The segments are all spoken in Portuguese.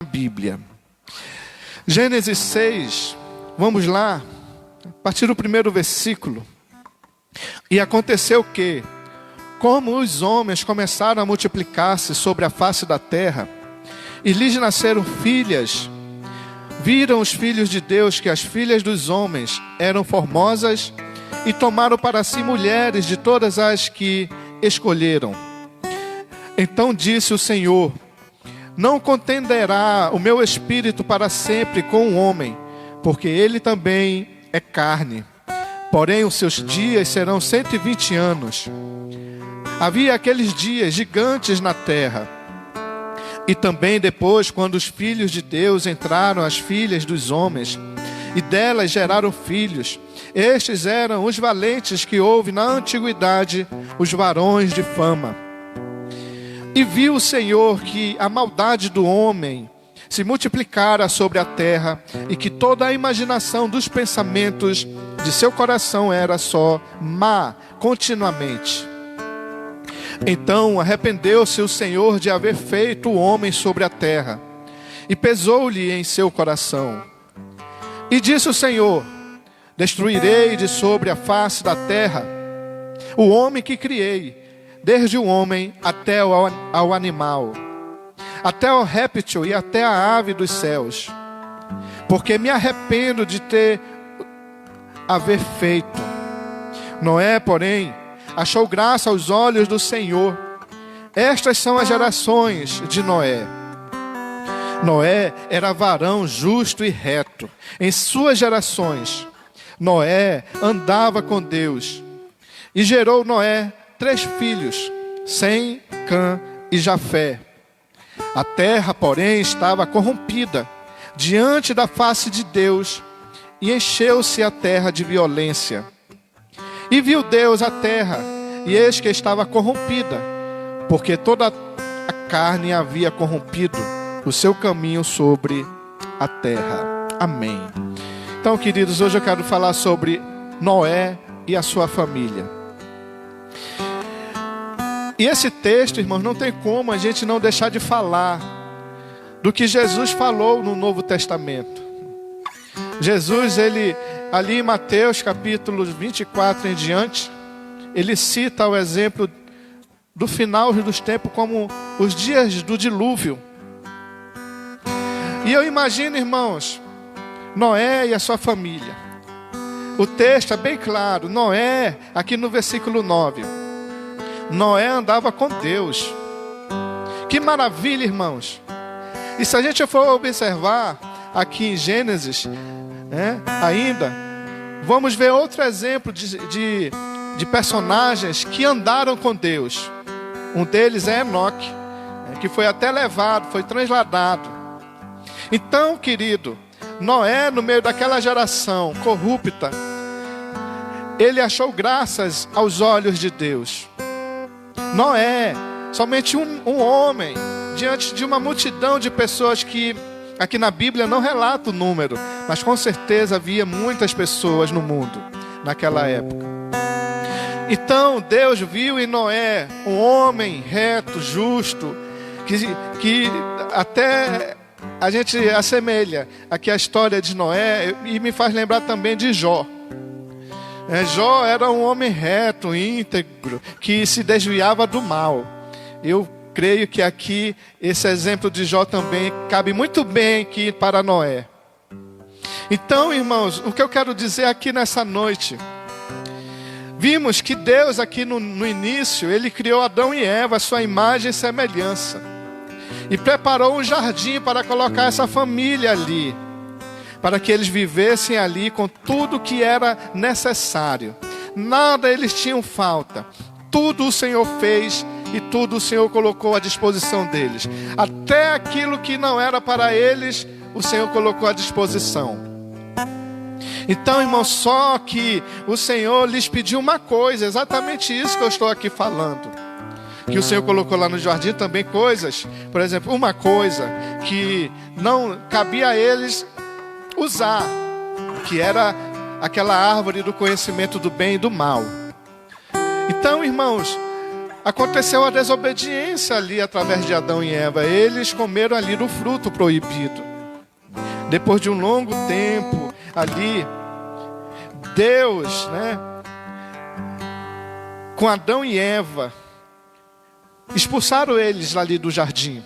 Bíblia. Gênesis 6, vamos lá, a partir do primeiro versículo. E aconteceu que, como os homens começaram a multiplicar-se sobre a face da terra, e lhes nasceram filhas, viram os filhos de Deus que as filhas dos homens eram formosas, e tomaram para si mulheres de todas as que escolheram. Então disse o Senhor: não contenderá o meu espírito para sempre com o homem, porque ele também é carne. Porém os seus dias serão 120 anos. Havia aqueles dias gigantes na terra. E também depois, quando os filhos de Deus entraram as filhas dos homens, e delas geraram filhos, estes eram os valentes que houve na antiguidade, os varões de fama. E viu o Senhor que a maldade do homem se multiplicara sobre a terra, e que toda a imaginação dos pensamentos de seu coração era só má continuamente. Então arrependeu-se o Senhor de haver feito o homem sobre a terra, e pesou-lhe em seu coração. E disse o Senhor: destruirei de sobre a face da terra o homem que criei, desde o homem até ao animal, até ao réptil e até a ave dos céus, porque me arrependo de haver feito. Noé, porém, achou graça aos olhos do Senhor. Estas são as gerações de Noé. Noé era varão justo e reto. Em suas gerações, Noé andava com Deus. E gerou Noé 3 filhos, Sem, Cã e Jafé. A terra, porém, estava corrompida diante da face de Deus, e encheu-se a terra de violência. E viu Deus a terra, e eis que estava corrompida, porque toda a carne havia corrompido o seu caminho sobre a terra. Amém. Então, queridos, hoje eu quero falar sobre Noé e a sua família. E esse texto, irmãos, não tem como a gente não deixar de falar do que Jesus falou no Novo Testamento. Jesus, ele ali em Mateus capítulo 24 em diante, ele cita o exemplo do final dos tempos como os dias do dilúvio. E eu imagino, irmãos, Noé e a sua família. O texto é bem claro. Noé, aqui no versículo 9, Noé andava com Deus. Que maravilha, irmãos. E se a gente for observar aqui em Gênesis, ainda, vamos ver outro exemplo de personagens que andaram com Deus. Um deles é Enoque, que foi até levado, foi transladado. Então, querido, Noé, no meio daquela geração corrupta, ele achou graças aos olhos de Deus. Noé, somente um homem, diante de uma multidão de pessoas que aqui na Bíblia não relata o número, mas com certeza havia muitas pessoas no mundo naquela época. Então Deus viu em Noé um homem reto, justo, que até a gente assemelha aqui a história de Noé, e me faz lembrar também de Jó. Jó era um homem reto, íntegro, que se desviava do mal. Eu creio que aqui esse exemplo de Jó também cabe muito bem aqui para Noé. Então, irmãos, o que eu quero dizer aqui nessa noite, vimos que Deus aqui no início, ele criou Adão e Eva, a sua imagem e semelhança, e preparou um jardim para colocar essa família ali, para que eles vivessem ali com tudo que era necessário. Nada eles tinham falta. Tudo o Senhor fez e tudo o Senhor colocou à disposição deles. Até aquilo que não era para eles, o Senhor colocou à disposição. Então, irmão, só que o Senhor lhes pediu uma coisa, exatamente isso que eu estou aqui falando. Que o Senhor colocou lá no jardim também coisas, por exemplo, uma coisa que não cabia a eles usar, que era aquela árvore do conhecimento do bem e do mal. Então, irmãos, aconteceu a desobediência ali através de Adão e Eva. Eles comeram ali do fruto proibido. Depois de um longo tempo ali, Deus, com Adão e Eva, expulsaram eles ali do jardim.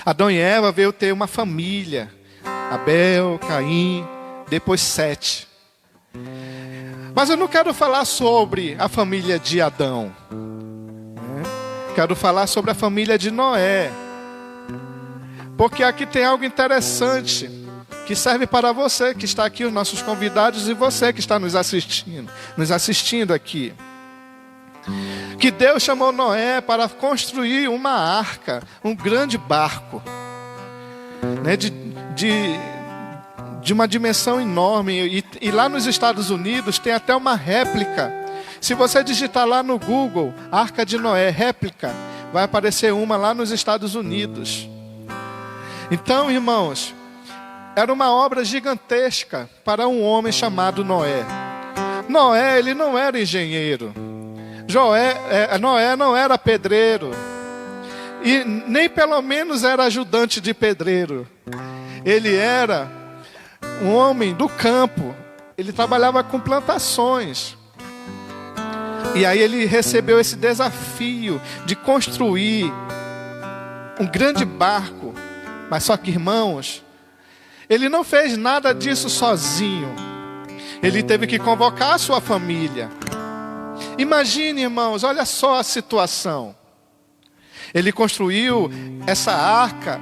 Adão e Eva veio ter uma família. Abel, Caim, depois Sete. Mas eu não quero falar sobre a família de Adão. Quero falar sobre a família de Noé. Porque aqui tem algo interessante que serve para você que está aqui, os nossos convidados, e você que está nos assistindo aqui. Que Deus chamou Noé para construir uma arca, um grande barco, de uma dimensão enorme. E lá nos Estados Unidos tem até uma réplica. Se você digitar lá no Google, Arca de Noé, réplica, vai aparecer uma lá nos Estados Unidos. Então, irmãos, era uma obra gigantesca para um homem chamado Noé. Noé, ele não era engenheiro. Noé não era pedreiro. E nem pelo menos era ajudante de pedreiro. Ele era um homem do campo. Ele trabalhava com plantações. E aí ele recebeu esse desafio de construir um grande barco. Mas só que, irmãos, ele não fez nada disso sozinho. Ele teve que convocar a sua família. Imagine, irmãos, olha só a situação. Ele construiu essa arca,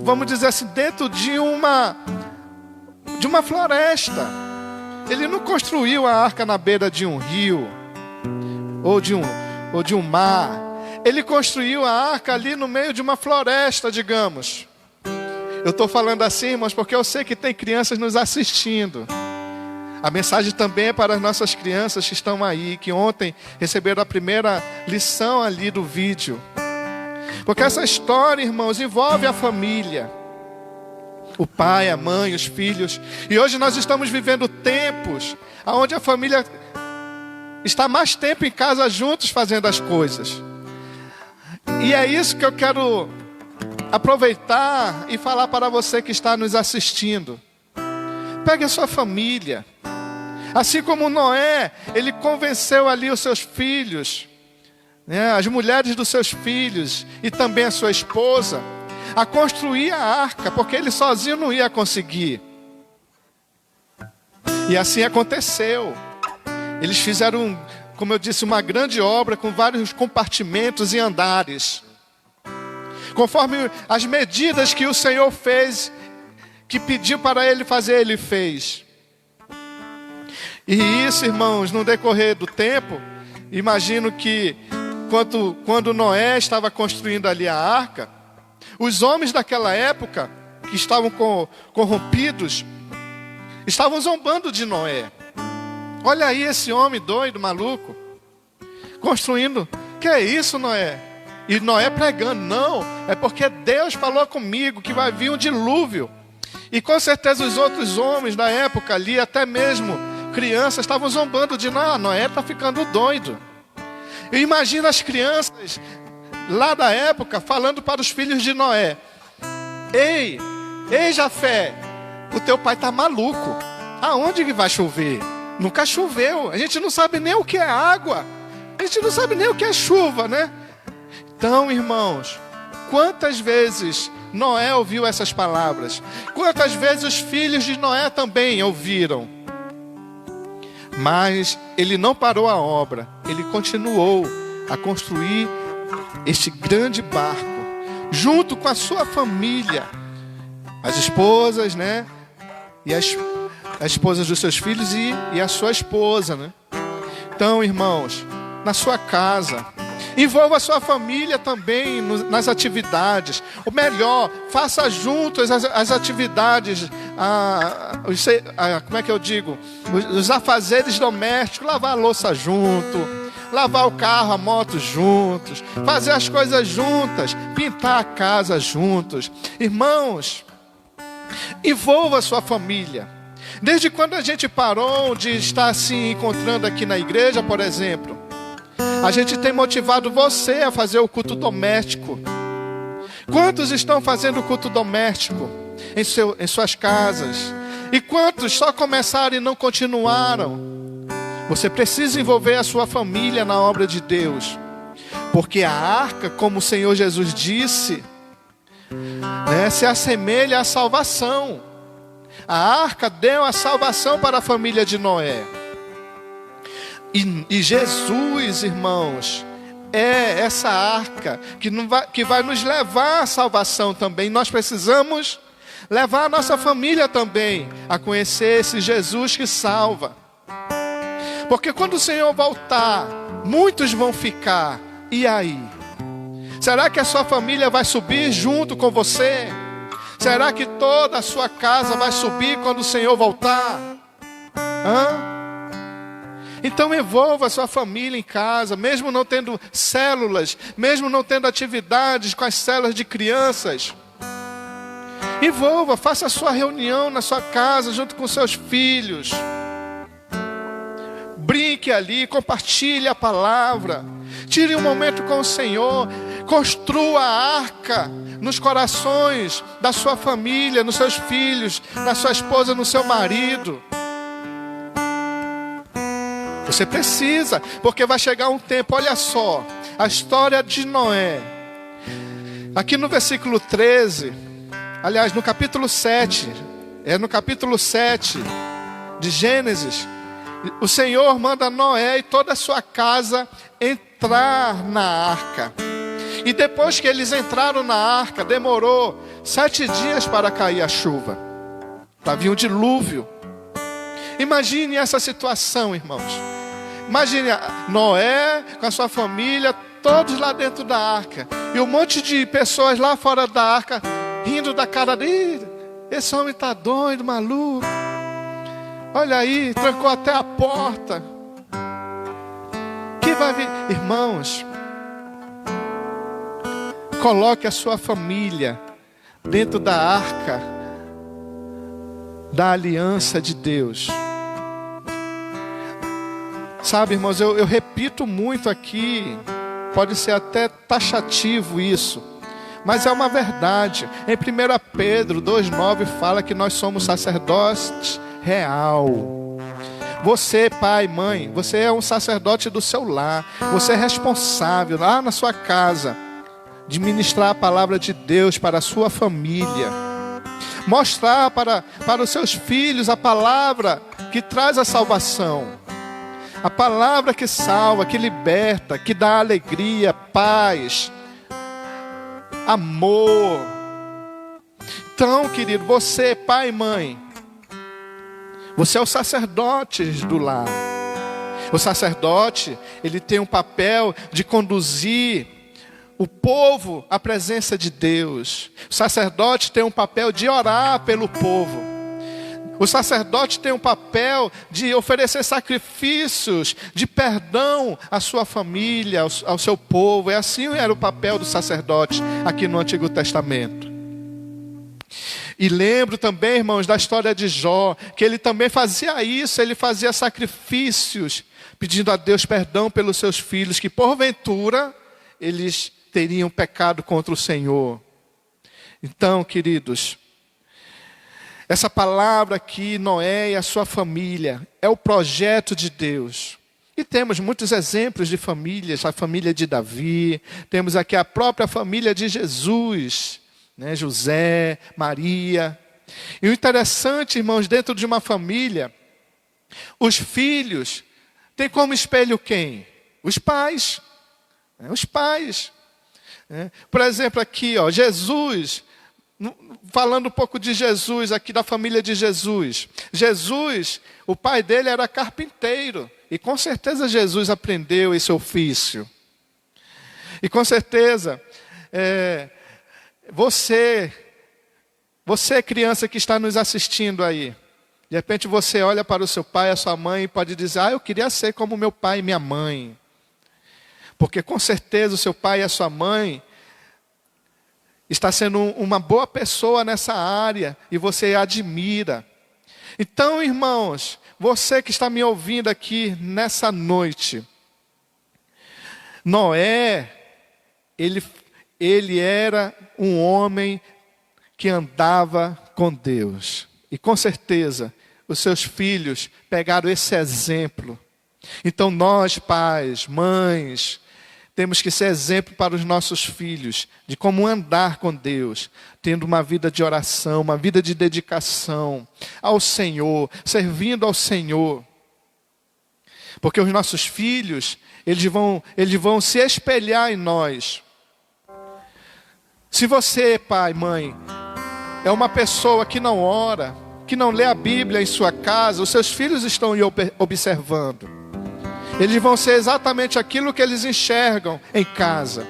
vamos dizer assim, dentro de uma floresta. Ele não construiu a arca na beira de um rio ou de um mar. Ele construiu a arca ali no meio de uma floresta, digamos. Eu estou falando assim, irmãos, porque eu sei que tem crianças nos assistindo. A mensagem também é para as nossas crianças que estão aí, que ontem receberam a primeira lição ali do vídeo. Porque essa história, irmãos, envolve a família. O pai, a mãe, os filhos. E hoje nós estamos vivendo tempos onde a família está mais tempo em casa juntos fazendo as coisas. E é isso que eu quero aproveitar e falar para você que está nos assistindo. Pegue a sua família. Assim como Noé, ele convenceu ali os seus filhos, as mulheres dos seus filhos e também a sua esposa, a construir a arca, porque ele sozinho não ia conseguir. E assim aconteceu. Eles fizeram, como eu disse, uma grande obra com vários compartimentos e andares. Conforme as medidas que o Senhor fez, que pediu para ele fazer, ele fez. E isso, irmãos, no decorrer do tempo, imagino que quando Noé estava construindo ali a arca, os homens daquela época, que estavam corrompidos, estavam zombando de Noé. Olha aí esse homem doido, maluco, construindo. Que é isso, Noé? E Noé pregando, não, é porque Deus falou comigo que vai vir um dilúvio. E com certeza os outros homens da época ali, até mesmo crianças, estavam zombando de Noé está ficando doido. E imagina as crianças lá da época falando para os filhos de Noé: Ei, Jafé, o teu pai está maluco. Aonde que vai chover? Nunca choveu. A gente não sabe nem o que é água. A gente não sabe nem o que é chuva, né? Então, irmãos, quantas vezes Noé ouviu essas palavras? Quantas vezes os filhos de Noé também ouviram? Mas ele não parou a obra. Ele continuou a construir este grande barco, junto com a sua família, as esposas, e as esposas dos seus filhos e a sua esposa, Então, irmãos, na sua casa, envolva a sua família também nas atividades. Ou melhor, faça juntos as atividades, como é que eu digo? Os afazeres domésticos, lavar a louça junto, lavar o carro, a moto juntos, fazer as coisas juntas, pintar a casa juntos. Irmãos, envolva a sua família. Desde quando a gente parou de estar se encontrando aqui na igreja, por exemplo, A gente tem motivado você a fazer o culto doméstico. Quantos estão fazendo o culto doméstico em suas casas? E quantos só começaram e não continuaram? Você precisa envolver a sua família na obra de Deus. Porque a arca, como o Senhor Jesus disse, se assemelha à salvação. A arca deu a salvação para a família de Noé. E Jesus, irmãos, é essa arca que vai nos levar à salvação também. Nós precisamos levar a nossa família também a conhecer esse Jesus que salva. Porque quando o Senhor voltar, muitos vão ficar. E aí? Será que a sua família vai subir junto com você? Será que toda a sua casa vai subir quando o Senhor voltar? Então envolva a sua família em casa, mesmo não tendo células, mesmo não tendo atividades com as células de crianças. Envolva, faça a sua reunião na sua casa junto com seus filhos. Brinque ali, compartilhe a palavra. Tire um momento com o Senhor. Construa a arca nos corações da sua família, nos seus filhos, na sua esposa, no seu marido. Você precisa, porque vai chegar um tempo, olha só, a história de Noé. Aqui no versículo 13, aliás, no capítulo 7, no capítulo 7 de Gênesis, o Senhor manda Noé e toda a sua casa entrar na arca. E depois que eles entraram na arca, demorou 7 dias para cair a chuva. Havia um dilúvio. Imagine essa situação, irmãos. Imagine Noé com a sua família, todos lá dentro da arca. E um monte de pessoas lá fora da arca, rindo da cara dele. Esse homem está doido, maluco. Olha aí, trancou até a porta. Que vai vir? Irmãos, coloque a sua família dentro da arca da aliança de Deus. Sabe, irmãos, eu repito muito aqui, pode ser até taxativo isso, mas é uma verdade. Em 1 Pedro 2,9 fala que nós somos sacerdotes real. Você, pai, mãe, você é um sacerdote do seu lar. Você é responsável lá na sua casa de ministrar a palavra de Deus para a sua família. Mostrar para os seus filhos a palavra que traz a salvação. A palavra que salva, que liberta, que dá alegria, paz, amor. Então, querido, você, pai e mãe, você é o sacerdote do lar. O sacerdote, ele tem um papel de conduzir o povo à presença de Deus. O sacerdote tem um papel de orar pelo povo. O sacerdote tem um papel de oferecer sacrifícios de perdão à sua família, ao seu povo. E assim era o papel do sacerdote aqui no Antigo Testamento. E lembro também, irmãos, da história de Jó, que ele também fazia isso, ele fazia sacrifícios, pedindo a Deus perdão pelos seus filhos, que porventura eles teriam pecado contra o Senhor. Então, queridos, essa palavra aqui, Noé e a sua família, é o projeto de Deus. E temos muitos exemplos de famílias, a família de Davi, temos aqui a própria família de Jesus, né? José, Maria. E o interessante, irmãos, dentro de uma família, os filhos têm como espelho quem? Os pais. Os pais. Por exemplo, aqui, Jesus, falando um pouco de Jesus, aqui da família de Jesus. Jesus, o pai dele era carpinteiro. E com certeza Jesus aprendeu esse ofício. E com certeza, você criança que está nos assistindo aí, de repente você olha para o seu pai, a sua mãe e pode dizer, eu queria ser como meu pai e minha mãe. Porque com certeza o seu pai e a sua mãe está sendo uma boa pessoa nessa área e você admira. Então, irmãos, você que está me ouvindo aqui nessa noite, Noé, ele era um homem que andava com Deus. E com certeza, os seus filhos pegaram esse exemplo. Então nós, pais, mães, temos que ser exemplo para os nossos filhos de como andar com Deus, tendo uma vida de oração, uma vida de dedicação ao Senhor, servindo ao Senhor. Porque os nossos filhos, eles vão se espelhar em nós. Se você, pai, mãe, é uma pessoa que não ora, que não lê a Bíblia em sua casa, os seus filhos estão lhe observando. Eles vão ser exatamente aquilo que eles enxergam em casa.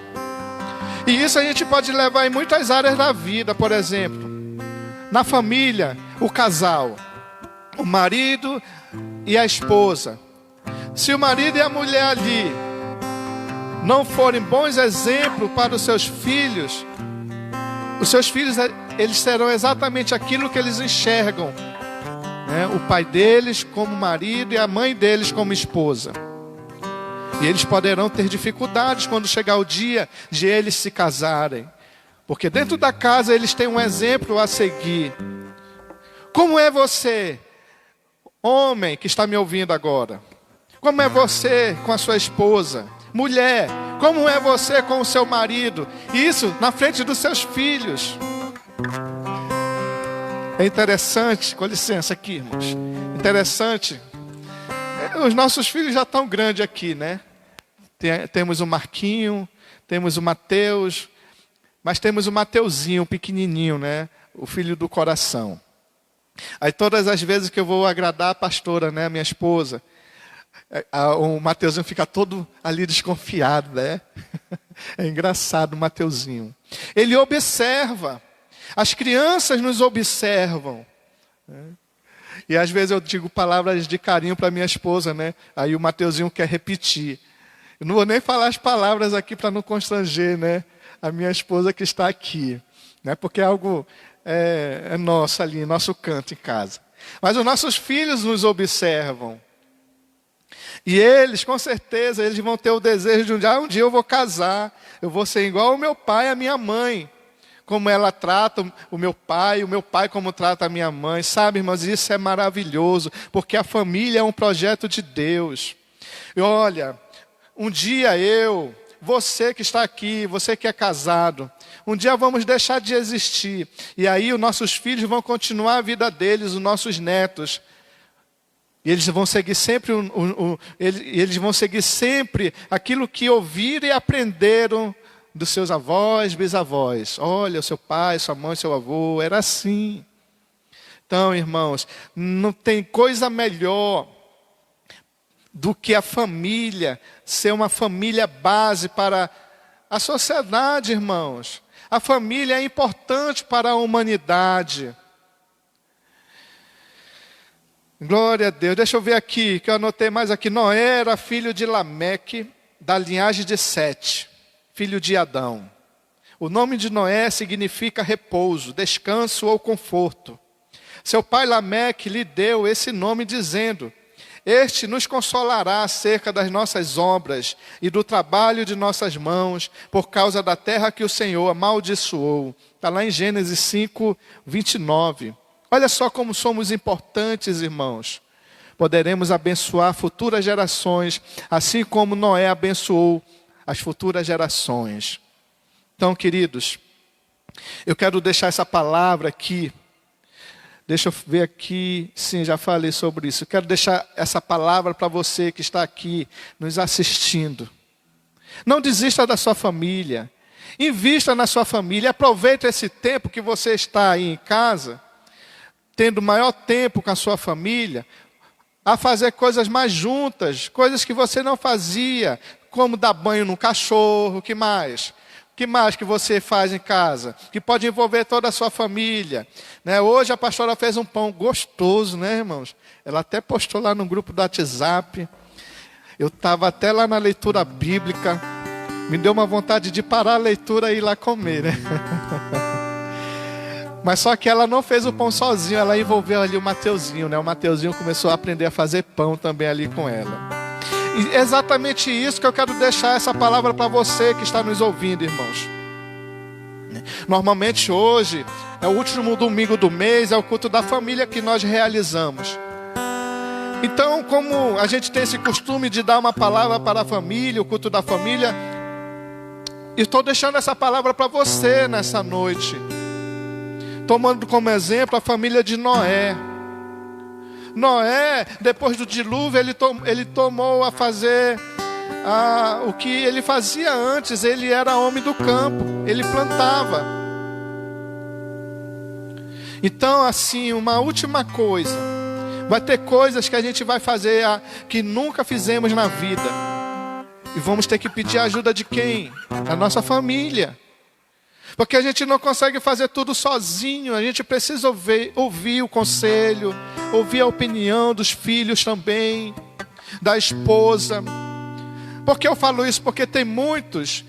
E isso a gente pode levar em muitas áreas da vida. Por exemplo, na família, o casal, o marido e a esposa. Se o marido e a mulher ali não forem bons exemplos para os seus filhos eles serão exatamente aquilo que eles enxergam, né? O pai deles como marido e a mãe deles como esposa. E eles poderão ter dificuldades quando chegar o dia de eles se casarem. Porque dentro da casa eles têm um exemplo a seguir. Como é você, homem que está me ouvindo agora? Como é você com a sua esposa? Mulher, como é você com o seu marido? Isso na frente dos seus filhos. É interessante, com licença aqui, irmãos. Interessante. Os nossos filhos já estão grandes aqui, né? Temos o Marquinho, temos o Mateus, mas temos o Mateuzinho, pequenininho, né? O filho do coração. Aí todas as vezes que eu vou agradar a pastora, né, minha esposa, o Mateuzinho fica todo ali desconfiado, né? É engraçado o Mateuzinho. Ele observa. As crianças nos observam. E às vezes eu digo palavras de carinho para minha esposa, né? Aí o Mateuzinho quer repetir. Eu não vou nem falar as palavras aqui para não constranger, né? A minha esposa que está aqui, né? Porque é algo é nosso ali, nosso canto em casa. Mas os nossos filhos nos observam. E eles, com certeza, eles vão ter o desejo de um dia eu vou casar, eu vou ser igual ao meu pai e a minha mãe. Como ela trata o meu pai como trata a minha mãe. Sabe, irmãos, isso é maravilhoso, porque a família é um projeto de Deus. E olha, um dia você que está aqui, você que é casado, um dia vamos deixar de existir. E aí os nossos filhos vão continuar a vida deles, os nossos netos. E eles vão seguir sempre, eles vão seguir sempre aquilo que ouviram e aprenderam dos seus avós, bisavós. Olha, o seu pai, sua mãe, seu avô, era assim. Então, irmãos, não tem coisa melhor do que a família ser uma família base para a sociedade, irmãos. A família é importante para a humanidade. Glória a Deus. Deixa eu ver aqui, que eu anotei mais aqui. Noé era filho de Lameque, da linhagem de Sete, filho de Adão. O nome de Noé significa repouso, descanso ou conforto. Seu pai Lameque lhe deu esse nome dizendo: este nos consolará acerca das nossas obras e do trabalho de nossas mãos, por causa da terra que o Senhor amaldiçoou. Está lá em Gênesis 5, 29. Olha só como somos importantes, irmãos. Poderemos abençoar futuras gerações, assim como Noé abençoou as futuras gerações. Então, queridos, eu quero deixar essa palavra aqui. Deixa eu ver aqui. Sim, já falei sobre isso. Eu quero deixar essa palavra para você que está aqui nos assistindo. Não desista da sua família. Invista na sua família. Aproveite esse tempo que você está aí em casa, tendo maior tempo com a sua família, a fazer coisas mais juntas, coisas que você não fazia, como dar banho no cachorro. O que mais? O que mais que você faz em casa? Que pode envolver toda a sua família, né? Hoje a pastora fez um pão gostoso, né, irmãos? Ela até postou lá no grupo do WhatsApp. Eu estava até lá na leitura bíblica. Me deu uma vontade de parar a leitura e ir lá comer, né? Mas só que ela não fez o pão sozinha, ela envolveu ali o Mateuzinho, né? O Mateuzinho começou a aprender a fazer pão também ali com ela. E é exatamente isso que eu quero deixar essa palavra para você que está nos ouvindo, irmãos. Normalmente hoje é o último domingo do mês, é o culto da família que nós realizamos. Então, como a gente tem esse costume de dar uma palavra para a família, o culto da família, estou deixando essa palavra para você nessa noite, tomando como exemplo a família de Noé. Noé, depois do dilúvio, ele tomou a fazer o que ele fazia antes. Ele era homem do campo, ele plantava. Então, assim, uma última coisa, vai ter coisas que a gente vai fazer que nunca fizemos na vida, e vamos ter que pedir a ajuda de quem? Da nossa família. Porque a gente não consegue fazer tudo sozinho. A gente precisa ouvir o conselho, ouvir a opinião dos filhos também, da esposa. Por que eu falo isso? Porque tem muitos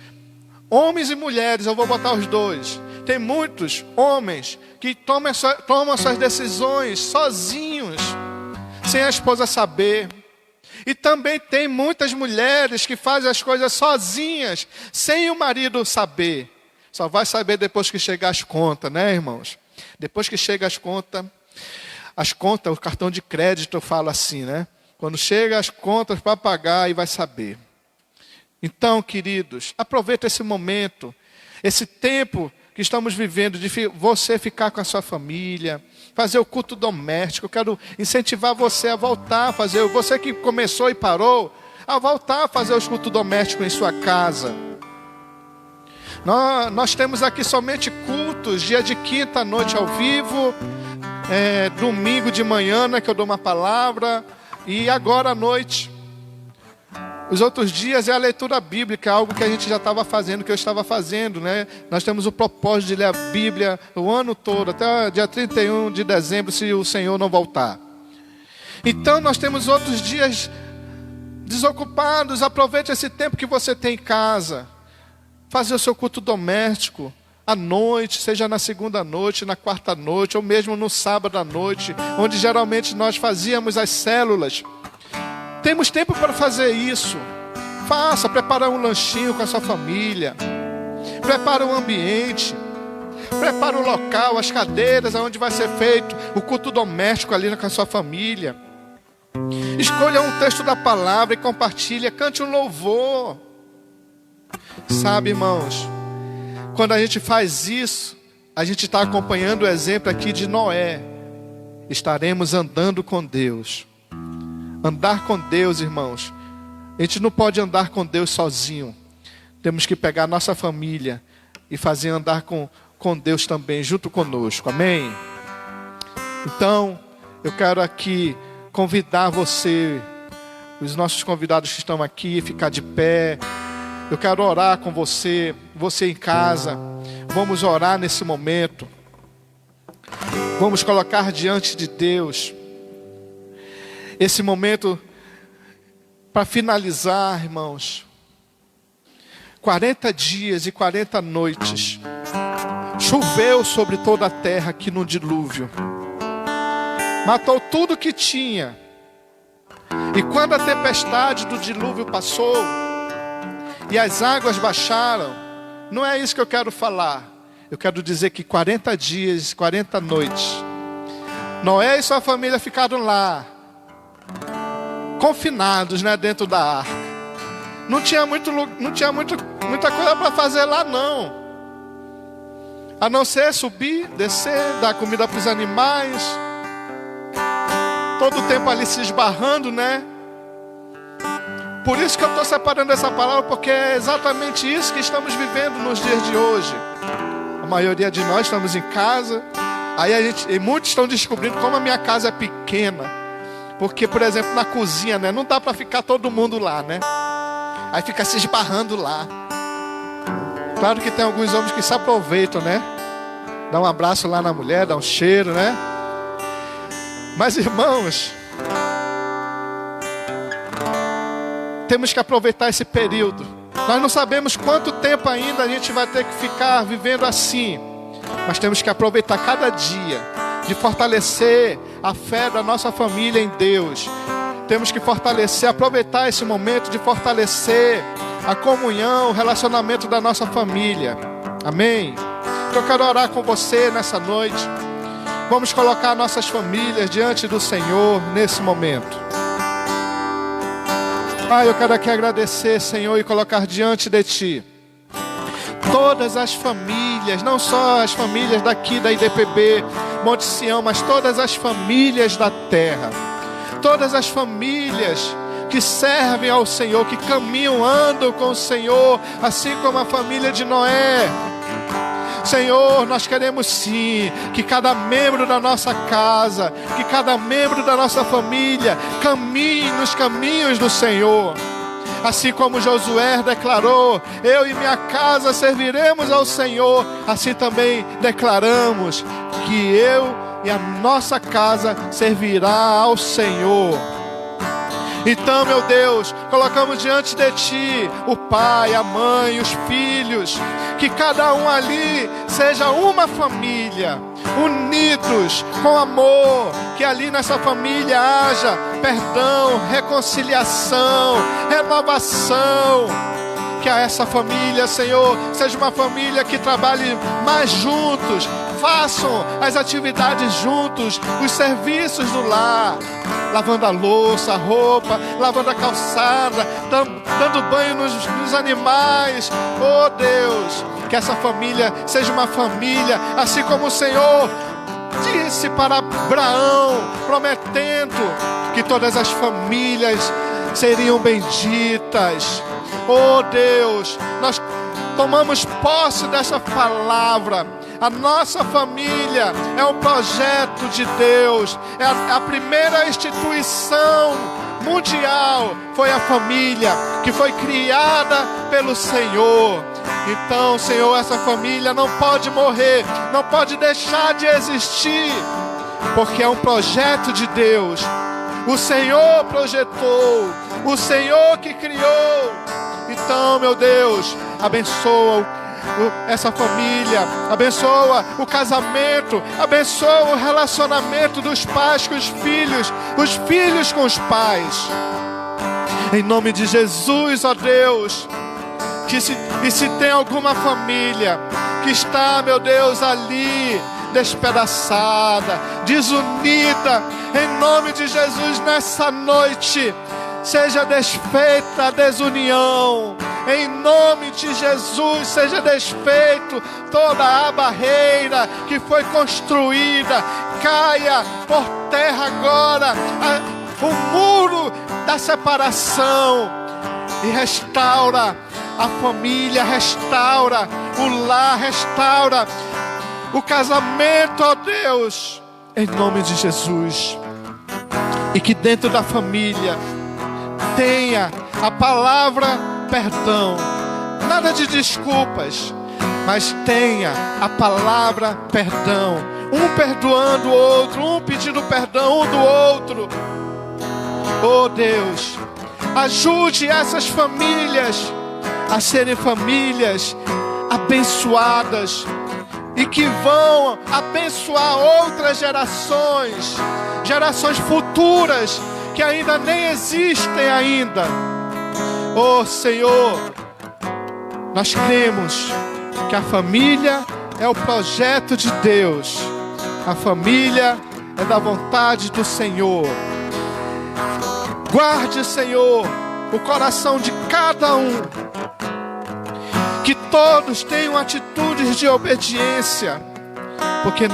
homens e mulheres, eu vou botar os dois. Tem muitos homens que tomam suas decisões sozinhos, sem a esposa saber. E também tem muitas mulheres que fazem as coisas sozinhas, sem o marido saber. Só vai saber depois que chegar as contas, né, irmãos? Depois que chega as contas, o cartão de crédito, eu falo assim, né? Quando chega as contas para pagar, aí vai saber. Então, queridos, aproveita esse momento, esse tempo que estamos vivendo, de você ficar com a sua família, fazer o culto doméstico. Eu quero incentivar você a voltar a fazer, você que começou e parou, a voltar a fazer os cultos domésticos em sua casa. Nós temos aqui somente cultos, dia de quinta à noite ao vivo, domingo de manhã, né, que eu dou uma palavra, e agora à noite. Os outros dias é a leitura bíblica, algo que a gente já estava fazendo, que eu estava fazendo, né? Nós temos o propósito de ler a Bíblia o ano todo, até dia 31 de dezembro, se o Senhor não voltar. Então nós temos outros dias desocupados. Aproveite esse tempo que você tem em casa. Fazer o seu culto doméstico à noite, seja na segunda noite, na quarta noite, ou mesmo no sábado à noite, onde geralmente nós fazíamos as células. Temos tempo para fazer isso. Faça, prepara um lanchinho com a sua família. Prepara o ambiente. Prepara o local, as cadeiras, onde vai ser feito o culto doméstico ali com a sua família. Escolha um texto da palavra e compartilhe. Cante um louvor. Sabe, irmãos, quando a gente faz isso, a gente está acompanhando o exemplo aqui de Noé. Estaremos andando com Deus. Andar com Deus, irmãos, a gente não pode andar com Deus sozinho. Temos que pegar a nossa família e fazer andar com Deus também, junto conosco, amém? Então, eu quero aqui convidar você, os nossos convidados que estão aqui, ficar de pé. Eu quero orar com você, você em casa. Vamos orar nesse momento. Vamos colocar diante de Deus esse momento para finalizar, irmãos. 40 dias e 40 noites choveu sobre toda a terra aqui no dilúvio. Matou tudo que tinha. E quando a tempestade do dilúvio passou e as águas baixaram, não é isso que eu quero falar. Eu quero dizer que 40 dias, 40 noites, Noé e sua família ficaram lá, confinados, né, dentro da arca. Não tinha muita coisa para fazer lá, não. A não ser subir, descer, dar comida para os animais. Todo o tempo ali se esbarrando, né? Por isso que eu estou separando essa palavra, porque é exatamente isso que estamos vivendo nos dias de hoje. A maioria de nós estamos em casa. Aí e muitos estão descobrindo como a minha casa é pequena. Porque, por exemplo, na cozinha, né, não dá para ficar todo mundo lá, né? Aí fica se esbarrando lá. Claro que tem alguns homens que se aproveitam, né? Dá um abraço lá na mulher, dá um cheiro, né? Mas, irmãos, temos que aproveitar esse período. Nós não sabemos quanto tempo ainda a gente vai ter que ficar vivendo assim. Mas temos que aproveitar cada dia de fortalecer a fé da nossa família em Deus. temos que fortalecer, aproveitar esse momento de fortalecer a comunhão, o relacionamento da nossa família. Amém? Eu quero orar com você nessa noite. Vamos colocar nossas famílias diante do Senhor nesse momento. Pai, eu quero aqui agradecer, Senhor, e colocar diante de Ti todas as famílias, não só as famílias daqui da IDPB, Monte Sião, mas todas as famílias da terra. Todas as famílias que servem ao Senhor, que caminham, andam com o Senhor, assim como a família de Noé. Senhor, nós queremos sim que cada membro da nossa casa, que cada membro da nossa família caminhe nos caminhos do Senhor. Assim como Josué declarou: eu e minha casa serviremos ao Senhor, assim também declaramos que eu e a nossa casa servirá ao Senhor. Então, meu Deus, colocamos diante de Ti o pai, a mãe, os filhos, que cada um ali seja uma família, unidos com amor, que ali nessa família haja perdão, reconciliação, renovação. Que a essa família, Senhor, seja uma família que trabalhe mais juntos, façam as atividades juntos, os serviços do lar, lavando a louça, a roupa, lavando a calçada, dando banho nos animais. Oh Deus, que essa família seja uma família, assim como o Senhor disse para Abraão, prometendo que todas as famílias seriam benditas. Oh Deus, nós tomamos posse dessa palavra. A nossa família é um projeto de Deus. É a primeira instituição mundial. Foi a família que foi criada pelo Senhor. Então, Senhor, essa família não pode morrer, não pode deixar de existir, porque é um projeto de Deus. O Senhor projetou, o Senhor que criou. Então, meu Deus, abençoa essa família, abençoa o casamento, abençoa o relacionamento dos pais com os filhos com os pais. Em nome de Jesus, ó Deus, se tem alguma família que está, meu Deus, ali despedaçada, desunida, em nome de Jesus, nessa noite, seja desfeita a desunião. Em nome de Jesus, seja desfeito toda a barreira que foi construída. Caia por terra agora o muro da separação e restaura a família, restaura o lar, restaura o casamento, ó Deus, em nome de Jesus. E que dentro da família tenha a palavra perdão, nada de desculpas, mas tenha a palavra perdão, um perdoando o outro, um pedindo perdão um do outro. Oh Deus, ajude essas famílias a serem famílias abençoadas e que vão abençoar outras gerações futuras que ainda nem existem ainda. Oh Senhor, nós cremos que a família é o projeto de Deus, a família é da vontade do Senhor. Guarde, Senhor, o coração de cada um, que todos tenham atitudes de obediência, porque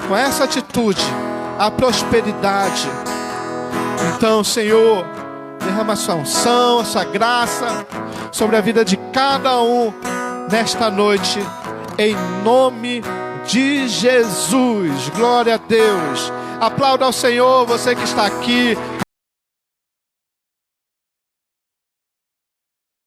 com essa atitude há prosperidade. Então, Senhor, derrama a sua unção, a sua graça sobre a vida de cada um nesta noite, em nome de Jesus. Glória a Deus. Aplauda ao Senhor, você que está aqui,